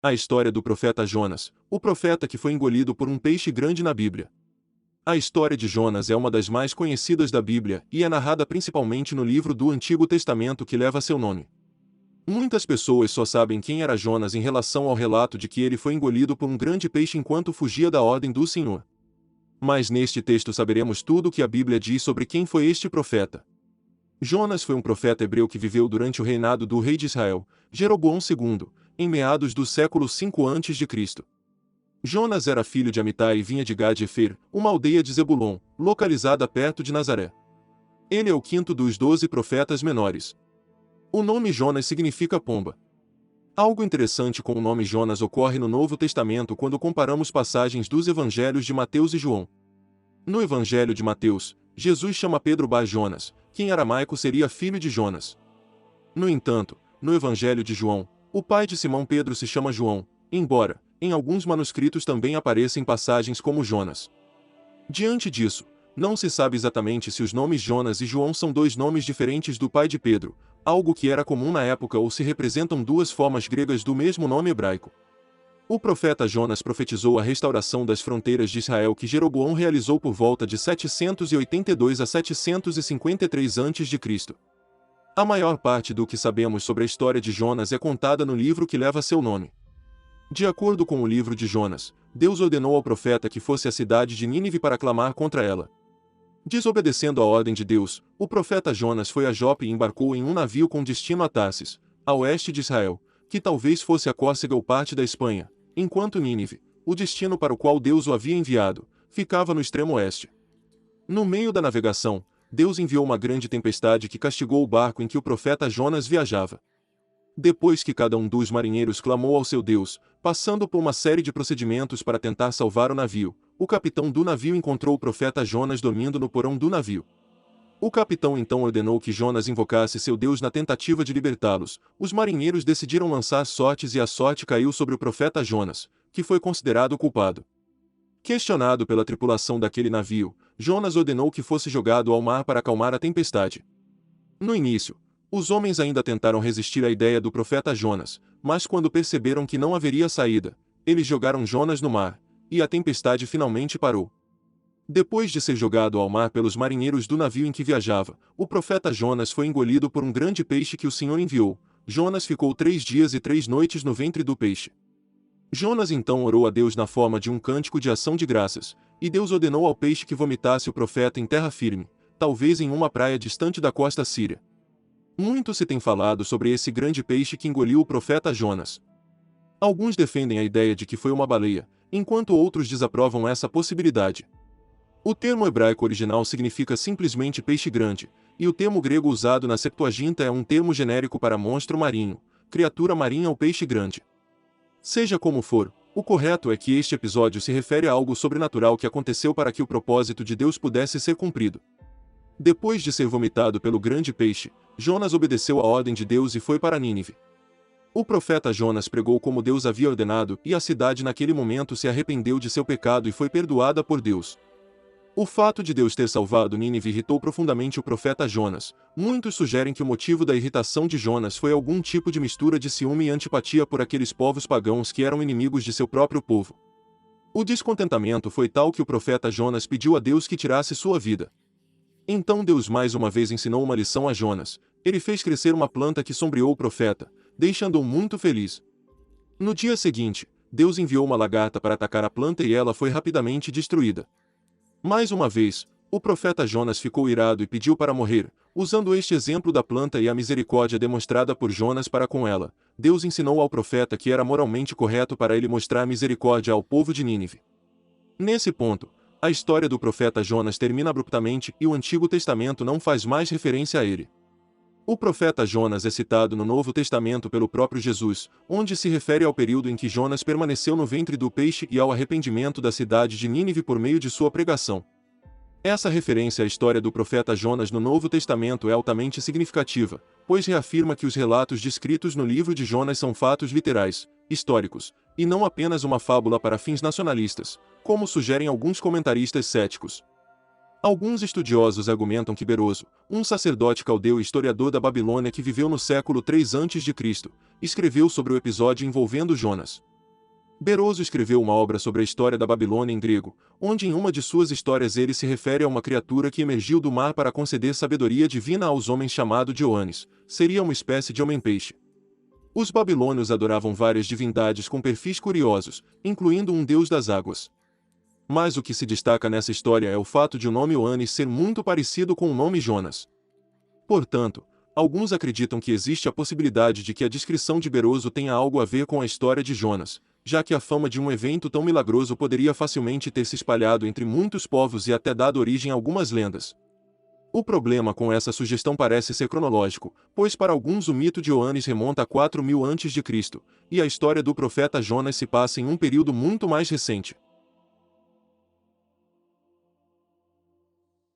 A história do profeta Jonas, o profeta que foi engolido por um peixe grande na Bíblia. A história de Jonas é uma das mais conhecidas da Bíblia e é narrada principalmente no livro do Antigo Testamento que leva seu nome. Muitas pessoas só sabem quem era Jonas em relação ao relato de que ele foi engolido por um grande peixe enquanto fugia da ordem do Senhor. Mas neste texto saberemos tudo o que a Bíblia diz sobre quem foi este profeta. Jonas foi um profeta hebreu que viveu durante o reinado do rei de Israel, Jeroboão II, em meados do século V a.C. Jonas era filho de Amitai e vinha de Gad-Efer, uma aldeia de Zebulon, localizada perto de Nazaré. Ele é o quinto dos 12 profetas menores. O nome Jonas significa pomba. Algo interessante com o nome Jonas ocorre no Novo Testamento quando comparamos passagens dos evangelhos de Mateus e João. No evangelho de Mateus, Jesus chama Pedro Bar Jonas, que em aramaico seria filho de Jonas. No entanto, no evangelho de João, o pai de Simão Pedro se chama João, embora, em alguns manuscritos também apareçam passagens como Jonas. Diante disso, não se sabe exatamente se os nomes Jonas e João são dois nomes diferentes do pai de Pedro, algo que era comum na época, ou se representam duas formas gregas do mesmo nome hebraico. O profeta Jonas profetizou a restauração das fronteiras de Israel que Jeroboão realizou por volta de 782 a 753 a.C. A maior parte do que sabemos sobre a história de Jonas é contada no livro que leva seu nome. De acordo com o livro de Jonas, Deus ordenou ao profeta que fosse à cidade de Nínive para clamar contra ela. Desobedecendo a ordem de Deus, o profeta Jonas foi a Jope e embarcou em um navio com destino a Tarsis, a oeste de Israel, que talvez fosse a Córcega ou parte da Espanha, enquanto Nínive, o destino para o qual Deus o havia enviado, ficava no extremo oeste. No meio da navegação, Deus enviou uma grande tempestade que castigou o barco em que o profeta Jonas viajava. Depois que cada um dos marinheiros clamou ao seu Deus, passando por uma série de procedimentos para tentar salvar o navio, o capitão do navio encontrou o profeta Jonas dormindo no porão do navio. O capitão então ordenou que Jonas invocasse seu Deus na tentativa de libertá-los. Os marinheiros decidiram lançar sortes e a sorte caiu sobre o profeta Jonas, que foi considerado o culpado. Questionado pela tripulação daquele navio, Jonas ordenou que fosse jogado ao mar para acalmar a tempestade. No início, os homens ainda tentaram resistir à ideia do profeta Jonas, mas quando perceberam que não haveria saída, eles jogaram Jonas no mar, e a tempestade finalmente parou. Depois de ser jogado ao mar pelos marinheiros do navio em que viajava, o profeta Jonas foi engolido por um grande peixe que o Senhor enviou. Jonas ficou 3 dias e 3 noites no ventre do peixe. Jonas então orou a Deus na forma de um cântico de ação de graças, e Deus ordenou ao peixe que vomitasse o profeta em terra firme, talvez em uma praia distante da costa síria. Muito se tem falado sobre esse grande peixe que engoliu o profeta Jonas. Alguns defendem a ideia de que foi uma baleia, enquanto outros desaprovam essa possibilidade. O termo hebraico original significa simplesmente peixe grande, e o termo grego usado na Septuaginta é um termo genérico para monstro marinho, criatura marinha ou peixe grande. Seja como for, o correto é que este episódio se refere a algo sobrenatural que aconteceu para que o propósito de Deus pudesse ser cumprido. Depois de ser vomitado pelo grande peixe, Jonas obedeceu à ordem de Deus e foi para Nínive. O profeta Jonas pregou como Deus havia ordenado, e a cidade naquele momento se arrependeu de seu pecado e foi perdoada por Deus. O fato de Deus ter salvado Nínive irritou profundamente o profeta Jonas. Muitos sugerem que o motivo da irritação de Jonas foi algum tipo de mistura de ciúme e antipatia por aqueles povos pagãos que eram inimigos de seu próprio povo. O descontentamento foi tal que o profeta Jonas pediu a Deus que tirasse sua vida. Então Deus mais uma vez ensinou uma lição a Jonas. Ele fez crescer uma planta que sombreou o profeta, deixando-o muito feliz. No dia seguinte, Deus enviou uma lagarta para atacar a planta e ela foi rapidamente destruída. Mais uma vez, o profeta Jonas ficou irado e pediu para morrer. Usando este exemplo da planta e a misericórdia demonstrada por Jonas para com ela, Deus ensinou ao profeta que era moralmente correto para ele mostrar misericórdia ao povo de Nínive. Nesse ponto, a história do profeta Jonas termina abruptamente e o Antigo Testamento não faz mais referência a ele. O profeta Jonas é citado no Novo Testamento pelo próprio Jesus, onde se refere ao período em que Jonas permaneceu no ventre do peixe e ao arrependimento da cidade de Nínive por meio de sua pregação. Essa referência à história do profeta Jonas no Novo Testamento é altamente significativa, pois reafirma que os relatos descritos no livro de Jonas são fatos literais, históricos, e não apenas uma fábula para fins nacionalistas, como sugerem alguns comentaristas céticos. Alguns estudiosos argumentam que Beroso, um sacerdote caldeu e historiador da Babilônia que viveu no século III a.C., escreveu sobre o episódio envolvendo Jonas. Beroso escreveu uma obra sobre a história da Babilônia em grego, onde em uma de suas histórias ele se refere a uma criatura que emergiu do mar para conceder sabedoria divina aos homens chamado de Oanes, seria uma espécie de homem-peixe. Os babilônios adoravam várias divindades com perfis curiosos, incluindo um deus das águas. Mas o que se destaca nessa história é o fato de o nome Oanes ser muito parecido com o nome Jonas. Portanto, alguns acreditam que existe a possibilidade de que a descrição de Beroso tenha algo a ver com a história de Jonas, já que a fama de um evento tão milagroso poderia facilmente ter se espalhado entre muitos povos e até dado origem a algumas lendas. O problema com essa sugestão parece ser cronológico, pois para alguns o mito de Oanes remonta a 4000 a.C., e a história do profeta Jonas se passa em um período muito mais recente.